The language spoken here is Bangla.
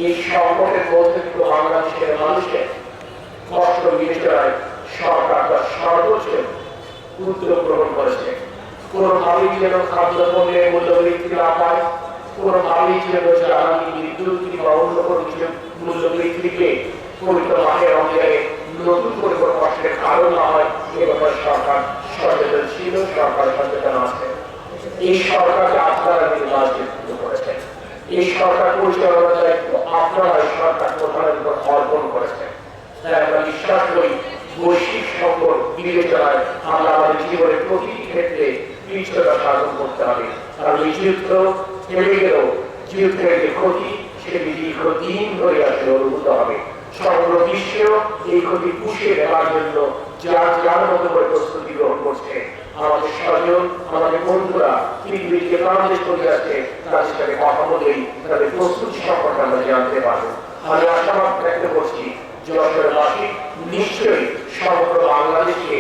এই সংকটের মধ্যে কিন্তু বাংলাদেশের মানুষের কষ্ট বিবেচনায় সরকার তার সর্বোচ্চ উদ্যোগ গ্রহণ করেছে। কোনোভাবেই যেন খাদ্যপণ্যের মূল্যবৃদ্ধি না পায়, কোনোভাবেই যেন জ্বালানি, বিদ্যুৎ কিংবা অন্য কোনো কিছু মূল্যবৃদ্ধিকে পবিত্র মাহের রমজানে নতুন করে কোনো কষ্টের কারণ না হয়, এ ব্যাপারে সরকার সচেতন ছিল, সরকার সচেতন আছে। এই সরকারকে আপনারা নির্বাচিত করেছেন, এই সরকার পরিচালনার দায়িত্ব আপনারা এই সরকার প্রধানের উপর অর্পণ করেছেন। তাই আমরা বিশ্বাস করি বৈশ্বিক সংকট বিবেচনায় আমরা আমাদের জীবনের প্রতিটি ক্ষেত্রে পিছটা সাধন করতে হবে। কারণ এই যুদ্ধ থেমে গেলেও যুদ্ধের যে ক্ষতি সেটি দীর্ঘদিন ধরে আসলে অনুভূত হবে। সমগ্র বিশ্ব এই ক্ষতি পুষিয়ে দেওয়ার জন্য যার মতো করে প্রস্তুতি গ্রহণ করছে। আমাদের স্বজন, আমাদের বন্ধুরা পৃথিবীর যে প্রান্তে চলে যাচ্ছে তাদের সাথে কথা বলেই তাদের প্রস্তুতি সম্পর্কে আমরা জানতে পারবো। আমি আশাবাদ ব্যক্ত করছি যশোরবাসী নিশ্চয়ই সমগ্র বাংলাদেশকে